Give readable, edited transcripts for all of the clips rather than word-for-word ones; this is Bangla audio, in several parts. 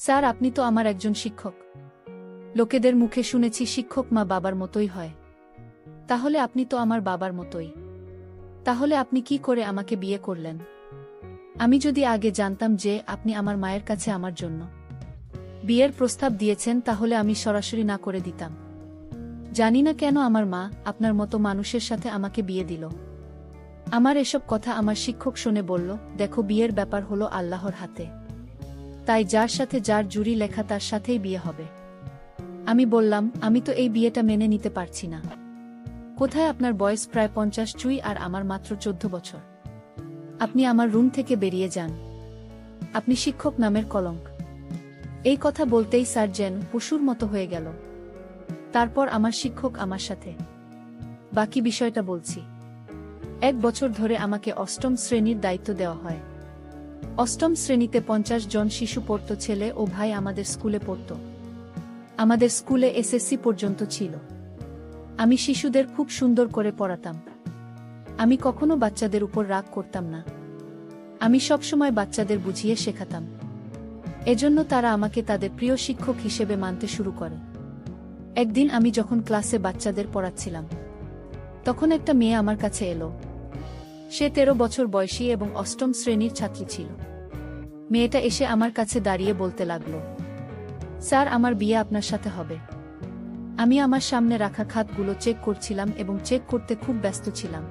স্যার, আপনি তো আমার একজন শিক্ষক। লোকেদের মুখে শুনেছি শিক্ষক মা বাবার মতোই হয়। তাহলে আপনি তো আমার বাবার মতোই। তাহলে আপনি কি করে আমাকে বিয়ে করলেন? আমি যদি আগে জানতাম যে আপনি আমার মায়ের কাছে আমার জন্য বিয়ের প্রস্তাব দিয়েছেন, তাহলে আমি সরাসরি না করে দিতাম। জানি না কেন আমার মা আপনার মতো মানুষের সাথে আমাকে বিয়ে দিল। আমার এসব কথা আমার শিক্ষক শুনে বলল, দেখো, বিয়ের ব্যাপার হলো আল্লাহর হাতে। তাই যার সাথে যার জুরি লেখা তার সাথেই বিয়ে হবে। আমি বললাম, আমি তো এই বিয়েটা মেনে নিতে পারছি না। কোথায় আপনার বয়স প্রায় 50 চুই আর আমার মাত্র 14 বছর। আপনি আমার রুম থেকে বেরিয়ে যান। আপনি শিক্ষক নামের কলঙ্ক। এই কথা বলতেই স্যার যেন পশুর মতো হয়ে গেল। তারপর আমার শিক্ষক আমার সাথে বাকি বিষয়টা বলছি। 1 বছর ধরে আমাকে অষ্টম শ্রেণীর দায়িত্ব দেওয়া হয়। অষ্টম শ্রেণীতে 50 জন শিশু পড়ত, ছেলে ও ভাই আমাদের স্কুলে পড়ত। আমাদের স্কুলে এসএসসি পর্যন্ত ছিল। আমি শিশুদের খুব সুন্দর করে পড়াতাম। আমি কখনো বাচ্চাদের উপর রাগ করতাম না। আমি সবসময় বাচ্চাদের বুঝিয়ে শেখাতাম। এজন্য তারা আমাকে তাদের প্রিয় শিক্ষক হিসেবে মানতে শুরু করে। একদিন আমি যখন ক্লাসে বাচ্চাদের পড়াচ্ছিলাম, তখন একটা মেয়ে আমার কাছে এলো। সে 13 বছর বয়সী এবং অষ্টম শ্রেণীর ছাত্রী ছিল। মেয়েটা এসে আমার কাছে দাঁড়িয়ে বলতে লাগলো, স্যার, আমার বিয়ে আপনার সাথে হবে। আমি আমার সামনে রাখা খাতগুলো চেক করছিলাম এবং চেক করতে খুব ব্যস্ত ছিলাম।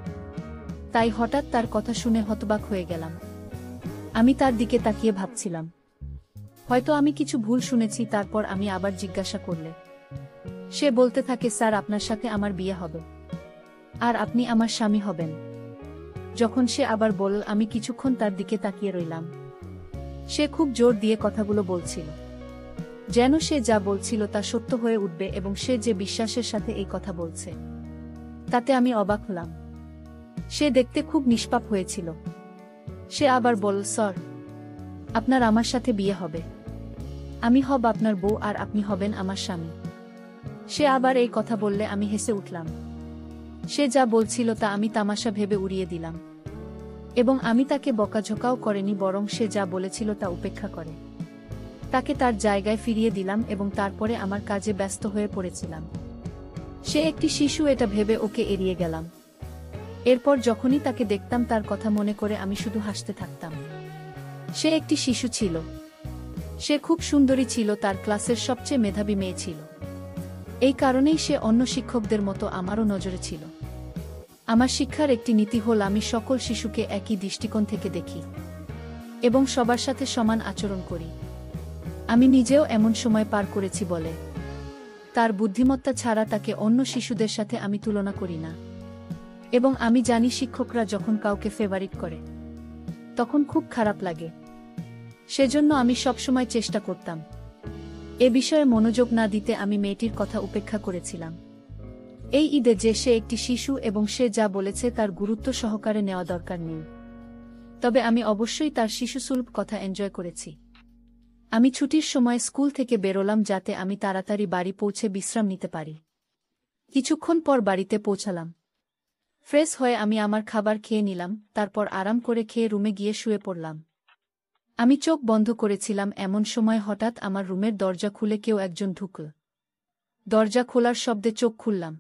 তাই হঠাৎ তার কথা শুনে হতবাক হয়ে গেলাম। আমি তার দিকে তাকিয়ে ভাবছিলাম, হয়তো আমি কিছু ভুল শুনেছি। তারপর আমি আবার জিজ্ঞাসা করলে সে বলতে থাকে, স্যার, আপনার সাথে আমার বিয়ে হবে আর আপনি আমার স্বামী হবেন। যখন সে আবার বলল, আমি কিছুক্ষণ তার দিকে তাকিয়ে রইলাম। সে খুব জোর দিয়ে কথাগুলো বলছিল, যেন সে যা বলছিল তা সত্য হয়ে উঠবে এবং সে যে বিশ্বাসের সাথে এই কথা বলছে তাতে আমি অবাক হলাম। সে দেখতে খুব নিষ্পাপ হয়েছিল। সে আবার বলল, স্যার, আপনার আমার সাথে বিয়ে হবে। আমি হব আপনার বউ আর আপনি হবেন আমার স্বামী। সে আবার এই কথা বললে আমি হেসে উঠলাম। সে যা বলছিল তা আমি তামাশা ভেবে উড়িয়ে দিলাম এবং আমি তাকে বকাঝকাও করেনি, বরং সে যা বলেছিল তা উপেক্ষা করে তাকে তার জায়গায় ফিরিয়ে দিলাম এবং তারপরে আমার কাজে ব্যস্ত হয়ে পড়েছিলাম। সে একটি শিশু, এটা ভেবে ওকে এড়িয়ে গেলাম। এরপর যখনই তাকে দেখতাম তার কথা মনে করে আমি শুধু হাসতে থাকতাম। সে একটি শিশু ছিল। সে খুব সুন্দরী ছিল, তার ক্লাসের সবচেয়ে মেধাবী মেয়ে ছিল। এই কারণেই সে অন্য শিক্ষকদের মতো আমারও নজরে ছিল। আমার শিক্ষার একটি নীতি হল, আমি সকল শিশুকে একই দৃষ্টিকোণ থেকে দেখি এবং সবার সাথে সমান আচরণ করি। আমি নিজেও এমন সময় পার করেছি বলে তার বুদ্ধিমত্তা ছাড়া তাকে অন্য শিশুদের সাথে আমি তুলনা করি না। এবং আমি জানি শিক্ষকরা যখন কাউকে ফেভারিট করে তখন খুব খারাপ লাগে। সেজন্য আমি সবসময় চেষ্টা করতাম এ বিষয়ে মনোযোগ না দিতে। আমি মেয়েটির কথা উপেক্ষা করেছিলাম। এই ঈদে যে সে একটি শিশু এবং সে যা বলেছে তার গুরুত্ব সহকারে নেওয়া দরকার নেই। তবে আমি অবশ্যই তার শিশুসুলভ কথা এনজয় করেছি। আমি ছুটির সময় স্কুল থেকে বেরোলাম যাতে আমি তাড়াতাড়ি বাড়ি পৌঁছে বিশ্রাম নিতে পারি। কিছুক্ষণ পর বাড়িতে পৌঁছালাম। ফ্রেশ হয়ে আমি আমার খাবার খেয়ে নিলাম। তারপর আরাম করে খেয়ে রুমে গিয়ে শুয়ে পড়লাম। আমি চোখ বন্ধ করেছিলাম, এমন সময় হঠাৎ আমার রুমের দরজা খুলে কেউ একজন ঢুকল। দরজা খোলার শব্দে চোখ খুললাম।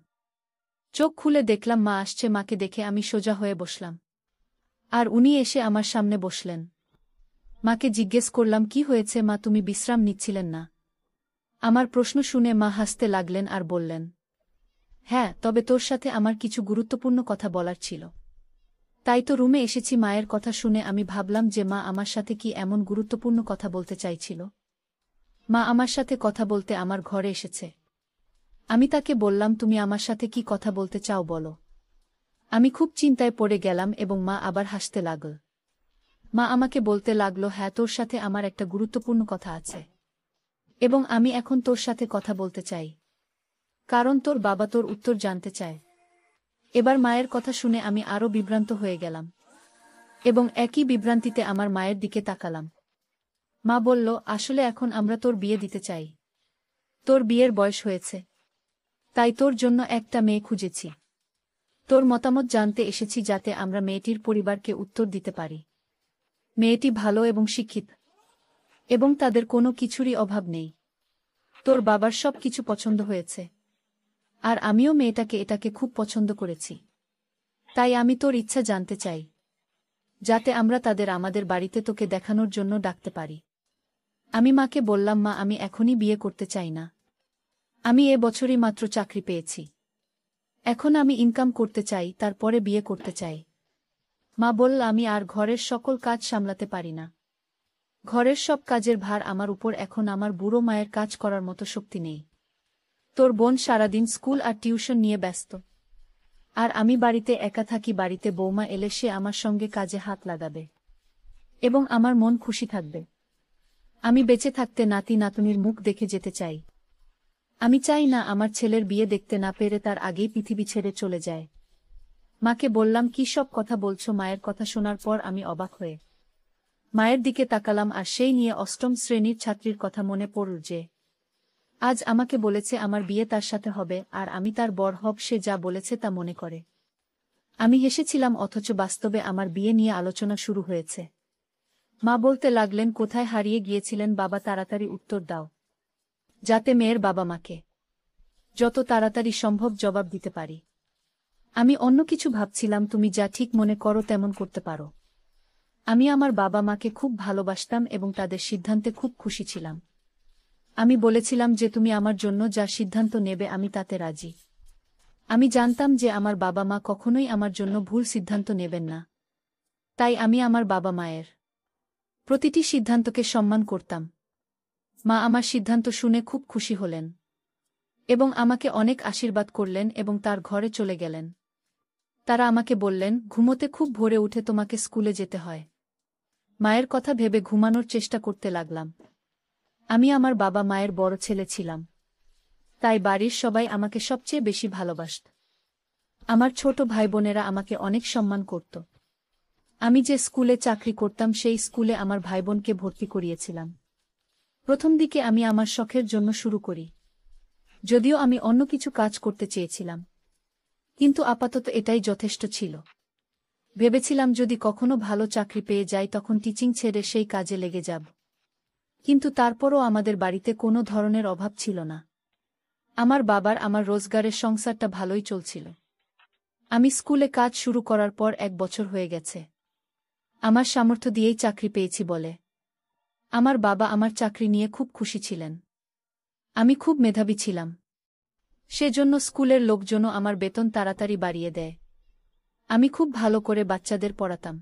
চোখ খুলে দেখলাম মা আসছে। মাকে দেখে আমি সোজা হয়ে বসলাম আর উনি এসে আমার সামনে বসলেন। মাকে জিজ্ঞেস করলাম, কি হয়েছে মা, তুমি বিশ্রাম নিচ্ছিলেন না? আমার প্রশ্ন শুনে মা হাসতে লাগলেন আর বললেন, হ্যাঁ, তবে তোর সাথে আমার কিছু গুরুত্বপূর্ণ কথা বলার ছিল, তাই তো রুমে এসেছি। মায়ের কথা শুনে আমি ভাবলাম যে মা আমার সাথে কি এমন গুরুত্বপূর্ণ কথা বলতে চাইছিল। মা আমার সাথে কথা বলতে আমার ঘরে এসেছে। আমি তাকে বললাম, তুমি আমার সাথে কি কথা বলতে চাও বলো। আমি খুব চিন্তায় পড়ে গেলাম এবং মা আবার হাসতে লাগল। মা আমাকে বলতে লাগলো, হ্যাঁ, তোর সাথে আমার একটা গুরুত্বপূর্ণ কথা আছে এবং আমি এখন তোর সাথে কথা বলতে চাই, কারণ তোর বাবা তোর উত্তর জানতে চায়। এবার মায়ের কথা শুনে আমি আরও বিভ্রান্ত হয়ে গেলাম এবং একই বিভ্রান্তিতে আমার মায়ের দিকে তাকালাম। মা বলল, আসলে এখন আমরা তোর বিয়ে দিতে চাই। তোর বিয়ের বয়স হয়েছে, তাই তোর জন্য একটা মেয়ে খুঁজেছি। তোর মতামত জানতে এসেছি যাতে আমরা মেয়েটির পরিবারকে উত্তর দিতে পারি। মেয়েটি ভালো এবং শিক্ষিত এবং তাদের কোনো কিছুরই অভাব নেই। তোর বাবার সব কিছু পছন্দ হয়েছে। আর আমিও এটাকে খুব পছন্দ করেছি। তাই আমি তোর ইচ্ছা জানতে চাই, যাতে আমরা তাদের আমাদের বাড়িতে তোকে দেখানোর জন্য ডাকতে পারি। আমি মাকে বললাম, মা, আমি এখনই বিয়ে করতে চাই না। আমি এ বছরই মাত্র চাকরি পেয়েছি। এখন আমি ইনকাম করতে চাই, তারপরে বিয়ে করতে চাই। মা বলল, আমি আর ঘরের সকল কাজ সামলাতে পারি না। ঘরের সব কাজের ভার আমার উপর। এখন আমার বুড়ো মায়ের কাজ করার মতো শক্তি নেই। তোর বোন সারাদিন স্কুল আর টিউশন নিয়ে ব্যস্ত। আর আমি বাড়িতে একা থাকি। বাড়িতে বৌমা এলে সে আমার সঙ্গে কাজে হাত লাগাবে এবং আমার মন খুশি থাকবে। আমি বেঁচে থাকতে নাতি নাতনির মুখ দেখে যেতে চাই। আমি চাই না আমার ছেলের বিয়ে দেখতে না পেরে তার আগেই পৃথিবী ছেড়ে চলে যায়। মাকে বললাম, কি সব কথা বলছো? মায়ের কথা শোনার পর আমি অবাক হয়ে মায়ের দিকে তাকালাম, আর সেই নিয়ে অষ্টম শ্রেণীর ছাত্রীর কথা মনে পড়ল যে আজ আমাকে বলেছে আমার বিয়ে তার সাথে হবে আর আমি তার বর হব। সে যা বলেছে তা মনে করে আমি হেসেছিলাম, অথচ বাস্তবে আমার বিয়ে নিয়ে আলোচনা শুরু হয়েছে। মা বলতে লাগলেন, কোথায় হারিয়ে গিয়েছিলেন বাবা? তাড়াতাড়ি উত্তর দাও, যাতে মেয়ের বাবা মাকে যত তাড়াতাড়ি সম্ভব জবাব দিতে পারি। আমি অন্য কিছু ভাবছিলাম। তুমি যা ঠিক মনে করো তেমন করতে পারো। আমি আমার বাবা মাকে খুব ভালোবাসতাম এবং তাদের সিদ্ধান্তে খুব খুশি ছিলাম। আমি বলেছিলাম যে তুমি আমার জন্য যা সিদ্ধান্ত নেবে আমি তাতে রাজি। আমি জানতাম যে আমার বাবা মা কখনোই আমার জন্য ভুল সিদ্ধান্ত নেবেন না। তাই আমি আমার বাবা মায়ের প্রতিটি সিদ্ধান্তকে সম্মান করতাম। মা আমার সিদ্ধান্ত শুনে খুব খুশি হলেন এবং আমাকে অনেক আশীর্বাদ করলেন এবং তার ঘরে চলে গেলেন। তারা আমাকে বললেন, ঘুমোতে খুব ভোরে উঠে তোমাকে স্কুলে যেতে হয়। মায়ের কথা ভেবে ঘুমানোর চেষ্টা করতে লাগলাম। আমি আমার বাবা মায়ের বড় ছেলে ছিলাম, তাই বাড়ির সবাই আমাকে সবচেয়ে বেশি ভালোবাসত। আমার ছোট ভাই বোনেরা আমাকে অনেক সম্মান করত। আমি যে স্কুলে চাকরি করতাম সেই স্কুলে আমার ভাইবোনকে ভর্তি করিয়েছিলাম। প্রথম দিকে আমি আমার শখের জন্য শুরু করি, যদিও আমি অন্য কিছু কাজ করতে চেয়েছিলাম, কিন্তু আপাতত এটাই যথেষ্ট ছিল। ভেবেছিলাম যদি কখনো ভালো চাকরি পেয়ে যাই তখন টিচিং ছেড়ে সেই কাজে লেগে যাব। কিন্তু তারপরও আমাদের বাড়িতে কোনো ধরনের অভাব ছিল না। আমার বাবার আমার রোজগারের সংসারটা ভালোই চলছিল। আমি স্কুলে কাজ শুরু করার পর 1 বছর হয়ে গেছে। আমার সামর্থ্য দিয়েই চাকরি পেয়েছি বলে আমার বাবা আমার চাকরি নিয়ে খুব খুশি ছিলেন। আমি খুব মেধাবী ছিলাম, সেজন্য স্কুলের লোকজনও আমার বেতন তাড়াতাড়ি বাড়িয়ে দেয়। আমি খুব ভালো করে বাচ্চাদের পড়াতাম।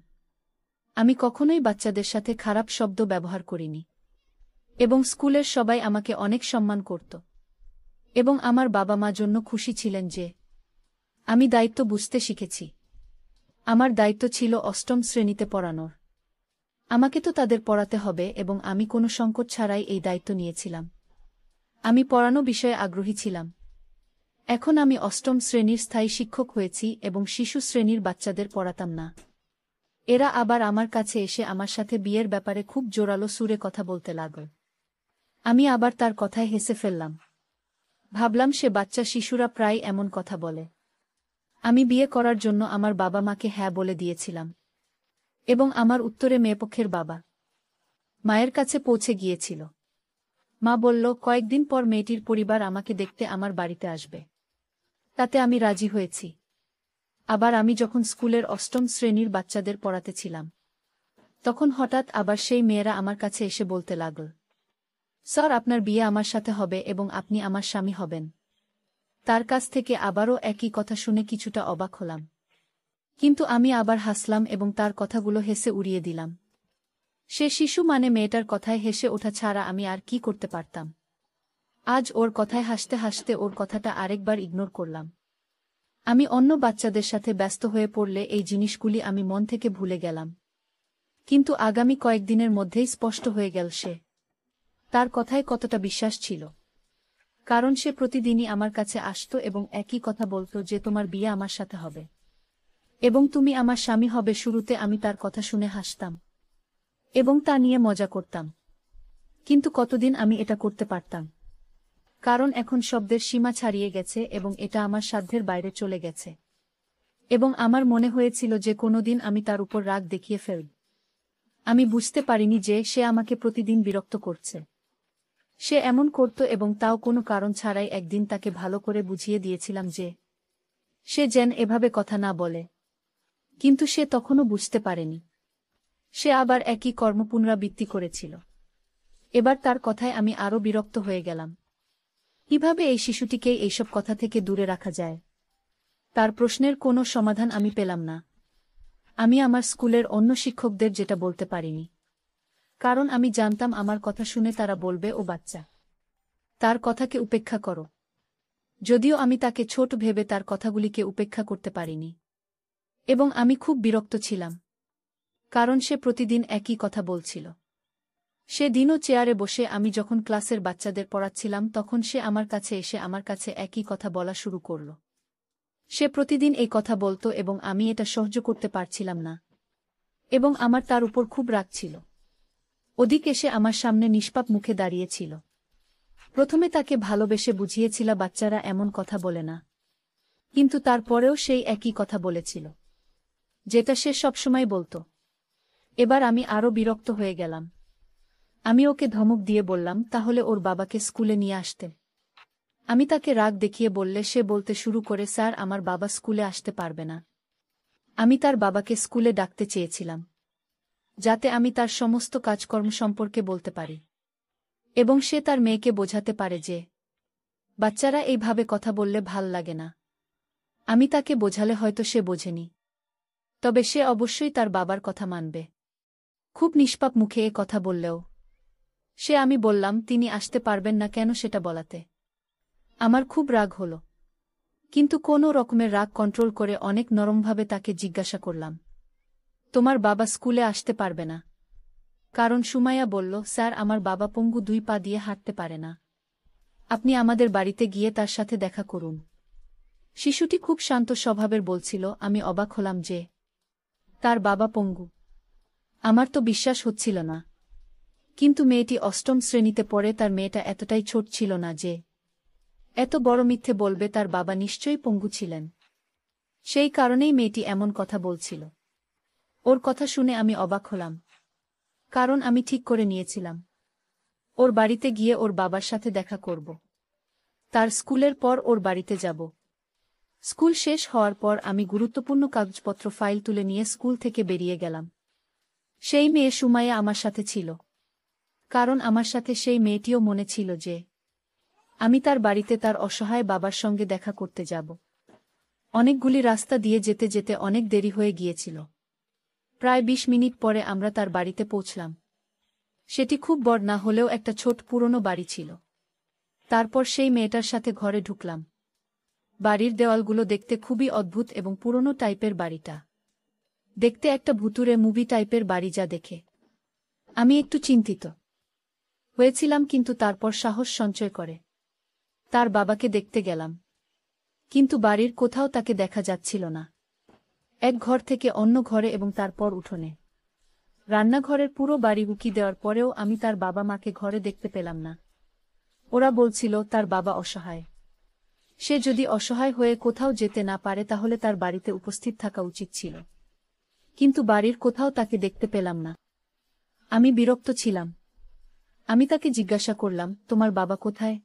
আমি কখনোই বাচ্চাদের সাথে খারাপ শব্দ ব্যবহার করিনি এবং স্কুলের সবাই আমাকে অনেক সম্মান করত এবং আমার বাবা মা জন্য খুশি ছিলেন যে আমি দায়িত্ব বুঝতে শিখেছি। আমার দায়িত্ব ছিল অষ্টম শ্রেণীতে পড়ানোর। আমাকে তো তাদের পড়াতে হবে এবং আমি কোনো সংকট ছাড়াই এই দায়িত্ব নিয়েছিলাম। আমি পড়ানো বিষয়ে আগ্রহী ছিলাম। এখন আমি অষ্টম শ্রেণীর স্থায়ী শিক্ষক হয়েছি এবং শিশু শ্রেণীর বাচ্চাদের পড়াতাম না। এরা আবার আমার কাছে এসে আমার সাথে বিয়ের ব্যাপারে খুব জোরালো সুরে কথা বলতে লাগল। আমি আবার তার কথায় হেসে ফেললাম। ভাবলাম সে বাচ্চা, শিশুরা প্রায় এমন কথা বলে। আমি বিয়ে করার জন্য আমার বাবা মাকে হ্যাঁ বলে দিয়েছিলাম এবং আমার উত্তরে মেয়েপক্ষের বাবা মায়ের কাছে পৌঁছে গিয়েছিল। মা বলল, কয়েকদিন পর মেয়েটির পরিবার আমাকে দেখতে আমার বাড়িতে আসবে। তাতে আমি রাজি হয়েছি। আবার আমি যখন স্কুলের অষ্টম শ্রেণীর বাচ্চাদের পড়াতে ছিলাম, তখন হঠাৎ আবার সেই মেয়েরা আমার কাছে এসে বলতে লাগল, স্যার, আপনার বিয়ে আমার সাথে হবে এবং আপনি আমার স্বামী হবেন। তার কাছ থেকে আবারও একই কথা শুনে কিছুটা অবাক হলাম, কিন্তু আমি আবার হাসলাম এবং তার কথাগুলো হেসে উড়িয়ে দিলাম। সে শিশু মানে মেয়েটার কথায় হেসে ওঠা ছাড়া আমি আর কি করতে পারতাম। আজ ওর কথায় হাসতে হাসতে ওর কথাটা আরেকবার ইগনোর করলাম। আমি অন্য বাচ্চাদের সাথে ব্যস্ত হয়ে পড়লে এই জিনিসগুলি আমি মন থেকে ভুলে গেলাম। কিন্তু আগামী কয়েকদিনের মধ্যেই স্পষ্ট হয়ে গেল সে তার কথায় কতটা বিশ্বাস ছিল। কারণ সে প্রতিদিনই আমার কাছে আসত এবং একই কথা বলত যে তোমার বিয়ে আমার সাথে হবে এবং তুমি আমার স্বামী হবে। শুরুতে আমি তার কথা শুনে হাসতাম এবং তা নিয়ে মজা করতাম, কিন্তু কতদিন আমি এটা করতে পারতাম? কারণ এখন শব্দের সীমা ছাড়িয়ে গেছে এবং এটা আমার সাধ্যের বাইরে চলে গেছে এবং আমার মনে হয়েছিল যে কোনোদিন আমি তার উপর রাগ দেখিয়ে ফেলব। আমি বুঝতে পারিনি যে সে আমাকে প্রতিদিন বিরক্ত করছে। সে এমন করত এবং তাও কোনো কারণ ছাড়াই। একদিন তাকে ভালো করে বুঝিয়ে দিয়েছিলাম যে সে যেন এভাবে কথা না বলে, কিন্তু সে তখনও বুঝতে পারেনি। সে আবার একই কর্ম পুনরাবৃত্তি করেছিল। এবার তার কথায় আমি আরও বিরক্ত হয়ে গেলাম। কিভাবে এই শিশুটিকে এইসব কথা থেকে দূরে রাখা যায়? তার প্রশ্নের কোনো সমাধান আমি পেলাম না। আমি আমার স্কুলের অন্য শিক্ষকদের যেটা বলতে পারিনি, কারণ আমি জানতাম আমার কথা শুনে তারা বলবে ও বাচ্চা, তার কথাকে উপেক্ষা করো। যদিও আমি তাকে ছোট ভেবে তার কথাগুলিকে উপেক্ষা করতে পারিনি। এবং আমি খুব বিরক্ত ছিলাম, কারণ সে প্রতিদিন একই কথা বলছিল। সেদিনও চেয়ারে বসে আমি যখন ক্লাসের বাচ্চাদের পড়াচ্ছিলাম তখন সে আমার কাছে এসে আমার কাছে একই কথা বলা শুরু করল। সে প্রতিদিন এই কথা বলত এবং আমি এটা সহ্য করতে পারছিলাম না, এবং আমার তার উপর খুব রাগ ছিল। ওদিক এসে আমার সামনে নিষ্পাপ মুখে দাঁড়িয়েছিল। প্রথমে তাকে ভালোবেসে বুঝিয়েছিল বাচ্চারা এমন কথা বলে না, কিন্তু তারপরেও সেই একই কথা বলেছিল, যেটা সে সবসময় বলত। এবার আমি আরও বিরক্ত হয়ে গেলাম। আমি ওকে ধমক দিয়ে বললাম তাহলে ওর বাবাকে স্কুলে নিয়ে আসতে। আমি তাকে রাগ দেখিয়ে বললে সে বলতে শুরু করে, স্যার আমার বাবা স্কুলে আসতে পারবে না। আমি তার বাবাকে স্কুলে ডাকতে চেয়েছিলাম, যাতে আমি তার সমস্ত কাজকর্ম সম্পর্কে বলতে পারি, এবং সে তার মেয়েকে বোঝাতে পারে যে বাচ্চারা এইভাবে কথা বললে ভাল লাগে না। আমি তাকে বোঝালে হয়তো সে বোঝেনি, তবে সে অবশ্যই তার বাবার কথা মানবে। খুব নিষ্পাপ মুখে এ কথা বললেও আমি বললাম তিনি আসতে পারবেন না কেন সেটা বলাতে। আমার খুব রাগ হল, কিন্তু কোনো রকমের রাগ কন্ট্রোল করে অনেক নরমভাবে তাকে জিজ্ঞাসা করলাম, তোমার বাবা স্কুলে আসতে পারবে না? কারণ সুমাইয়া বলল, স্যার আমার বাবা পঙ্গু, 2 পা দিয়ে হাঁটতে পারে না। আপনি আমাদের বাড়িতে গিয়ে তার সাথে দেখা করুন। শিশুটি খুব শান্ত স্বভাবের বলছিল। আমি অবাক হলাম যে তার বাবা পঙ্গু। আমার তো বিশ্বাস হচ্ছিল না, কিন্তু মেয়েটি 8ম শ্রেণীতে পড়ে। তার মেয়েটা এতটাই ছোট ছিল না যে এত বড় মিথ্যে বলবে। তার বাবা নিশ্চয়ই পঙ্গু ছিলেন, সেই কারণেই মেয়েটি এমন কথা বলছিল। ওর কথা শুনে আমি অবাক হলাম, কারণ আমি ঠিক করে নিয়েছিলাম ওর বাড়িতে গিয়ে ওর বাবার সাথে দেখা করব। তার স্কুলের পর ওর বাড়িতে যাব। স্কুল শেষ হওয়ার পর আমি গুরুত্বপূর্ণ কাগজপত্র ফাইল তুলে নিয়ে স্কুল থেকে বেরিয়ে গেলাম। সেই মেয়ে সুমাইয়া আমার সাথে ছিল, কারণ আমার সাথে সেই মেয়েটিও মনে ছিল যে আমি তার বাড়িতে তার অসহায় বাবার সঙ্গে দেখা করতে যাব। অনেকগুলি রাস্তা দিয়ে যেতে যেতে অনেক দেরি হয়ে গিয়েছিল। প্রায় 20 মিনিট পরে আমরা তার বাড়িতে পৌঁছলাম। সেটি খুব বড় না হলেও একটা ছোট পুরনো বাড়ি ছিল। তারপর সেই মেয়েটার সাথে ঘরে ঢুকলাম। বাড়ির দেওয়ালগুলো দেখতে খুবই অদ্ভুত এবং পুরনো টাইপের। বাড়িটা দেখতে একটা ভুতুড়ে মুভি টাইপের বাড়ি, যা দেখে আমি একটু চিন্তিত হয়েছিলাম, কিন্তু তারপর সাহস সঞ্চয় করে তার বাবাকে দেখতে গেলাম। কিন্তু বাড়ির কোথাও তাকে দেখা যাচ্ছিল না। এক ঘর থেকে অন্য ঘরে এবং তারপর উঠোনে। রান্নাঘরের পুরো বাড়ি উকি দেওয়ার পরেও আমি তার বাবা মাকে ঘরে দেখতে পেলাম না। ওরা বলছিল তার বাবা অসহায়। সে যদি অসহায় হয়ে কোথাও যেতে না পারে তাহলে তার বাড়িতে উপস্থিত থাকা উচিত ছিল, কিন্তু বাড়ির কোথাও তাকে দেখতে পেলাম না। আমি বিরক্ত ছিলাম। আমি তাকে জিজ্ঞাসা করলাম, তোমার বাবা কোথায়?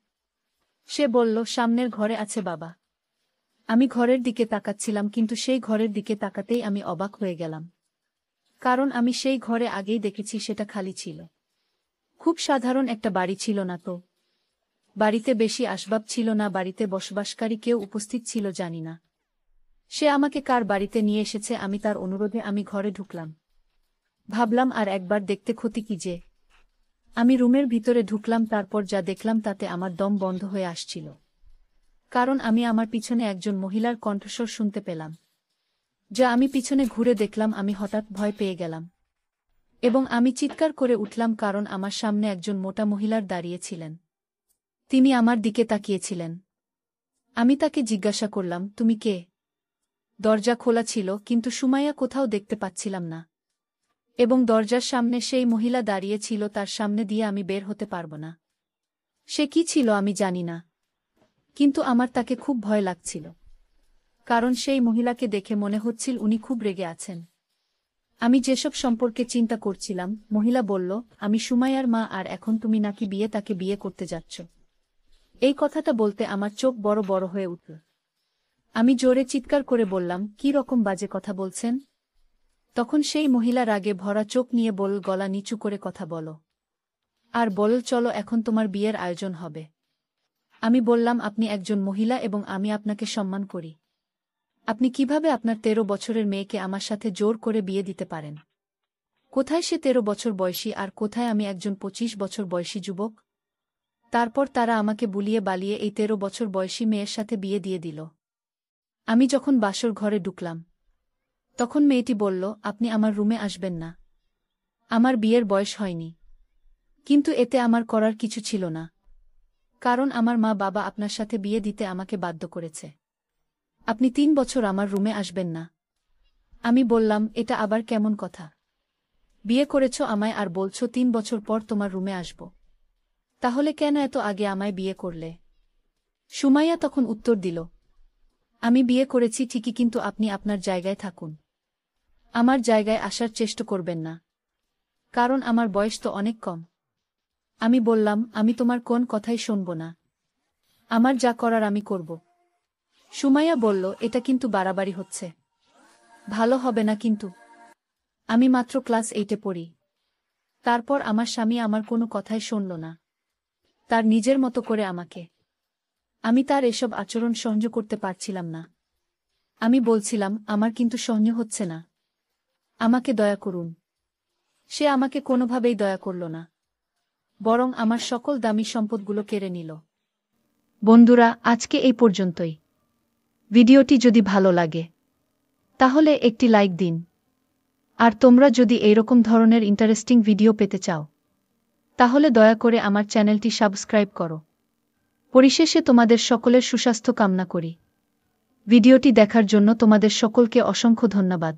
সে বলল, সামনের ঘরে আছে বাবা। আমি ঘরের দিকে তাকাচ্ছিলাম, কিন্তু সেই ঘরের দিকে তাকাতেই আমি অবাক হয়ে গেলাম, কারণ আমি সেই ঘরে আগেই দেখেছি সেটা খালি ছিল। খুব সাধারণ একটা বাড়ি ছিল না তো। বাড়িতে বেশি আসবাব ছিল না। বাড়িতে বসবাসকারী কেউ উপস্থিত ছিল জানি না। সে আমাকে কার বাড়িতে নিয়ে এসেছে। আমি তার অনুরোধে আমি ঘরে ঢুকলাম। ভাবলাম আর একবার দেখতে ক্ষতি কি যে। আমি রুমের ভিতরে ঢুকলাম। তারপর যা দেখলাম তাতে আমার দম বন্ধ হয়ে আসছিল, কারণ আমি আমার পিছনে একজন মহিলার কণ্ঠস্বর শুনতে পেলাম। যা আমি পিছনে ঘুরে দেখলাম, আমি হঠাৎ ভয় পেয়ে গেলাম এবং আমি চিৎকার করে উঠলাম, কারণ আমার সামনে একজন মোটা মহিলার দাঁড়িয়েছিলেন। তিনি আমার দিকে তাকিয়েছিলেন। আমি তাকে জিজ্ঞাসা করলাম, তুমি কে? দরজা খোলা ছিল, কিন্তু সুমাইয়া কোথাও দেখতে পাচ্ছিলাম না, এবং দরজার সামনে সেই মহিলা দাঁড়িয়ে ছিল। তার সামনে দিয়ে আমি বের হতে পারব না। সে কি ছিল আমি জানি না, কিন্তু আমার তাকে খুব ভয় লাগছিল, কারণ সেই মহিলাকে দেখে মনে হচ্ছিল উনি খুব রেগে আছেন। আমি যেসব সম্পর্কে চিন্তা করছিলাম, মহিলা বলল, আমি সুমাইয়ার মা, আর এখন তুমি নাকি তাকে বিয়ে করতে যাচ্ছ। এই কথাটা বলতে আমার চোখ বড় বড় হয়ে উঠল। আমি জোরে চিৎকার করে বললাম, কি রকম বাজে কথা বলছেন? তখন সেই মহিলা রাগে ভরা চোখ নিয়ে বলল, গলা নিচু করে কথা বলো, আর বলল, চলো এখন তোমার বিয়ের আয়োজন হবে। আমি বললাম, আপনি একজন মহিলা এবং আমি আপনাকে সম্মান করি। আপনি কিভাবে আপনার 13 বছরের মেয়েকে আমার সাথে জোর করে বিয়ে দিতে পারেন? কোথায় সে 13 বছর বয়সী আর কোথায় আমি একজন 25 বছর বয়সী যুবক? তারপর তারা আমাকে বুলিয়ে বালিয়ে এই 13 বছর বয়সী মেয়ের সাথে বিয়ে দিয়ে দিল। আমি যখন বাসর ঘরে ঢুকলাম, তখন মেয়েটি বলল, আপনি আমার রুমে আসবেন না। আমার বিয়ের বয়স হয়নি। কিন্তু এতে আমার করার কিছু ছিল না, কারণ আমার মা বাবা আপনার সাথে বিয়ে দিতে আমাকে বাধ্য করেছে। আপনি 3 বছর আমার রুমে আসবেন না। আমি বললাম, এটা আবার কেমন কথা? বিয়ে করেছ আমায় আর বলছো 3 বছর পর তোমার রুমে আসব। তাহলে কেন এত আগে আমায় বিয়ে করলে? সুমাইয়া তখন উত্তর দিল, আমি বিয়ে করেছি ঠিকই, কিন্তু আপনি আপনার জায়গায় থাকুন। আমার জায়গায় আসার চেষ্টা করবেন না, কারণ আমার বয়স তো অনেক কম। আমি বললাম, আমি তোমার কোন কথাই শুনব না। আমার যা করার আমি করব। সুমাইয়া বলল, এটা কিন্তু বাড়াবাড়ি হচ্ছে। ভালো হবে না কিন্তু। আমি মাত্র ক্লাস 8-এ পড়ি। তারপর আমার স্বামী আমার কোনো কথাই শুনল না, তার নিজের মতো করে আমাকে। আমি তার এসব আচরণ সহ্য করতে পারছিলাম না। আমি বলছিলাম, আমার কিন্তু সহ্য হচ্ছে না। আমাকে দয়া করুন। সে আমাকে কোনোভাবেই দয়া করল না, বরং আমার সকল দামি সম্পদগুলো কেড়ে নিল। বন্ধুরা, আজকে এই পর্যন্তই। ভিডিওটি যদি ভালো লাগে, তাহলে একটি লাইক দিন। আর তোমরা যদি এইরকম ধরনের ইন্টারেস্টিং ভিডিও পেতে চাও, তাহলে দয়া করে আমার চ্যানেলটি সাবস্ক্রাইব করো। পরিশেষে তোমাদের সকলের সুস্বাস্থ্য কামনা করি। ভিডিওটি দেখার জন্য তোমাদের সকলকে অসংখ্য ধন্যবাদ।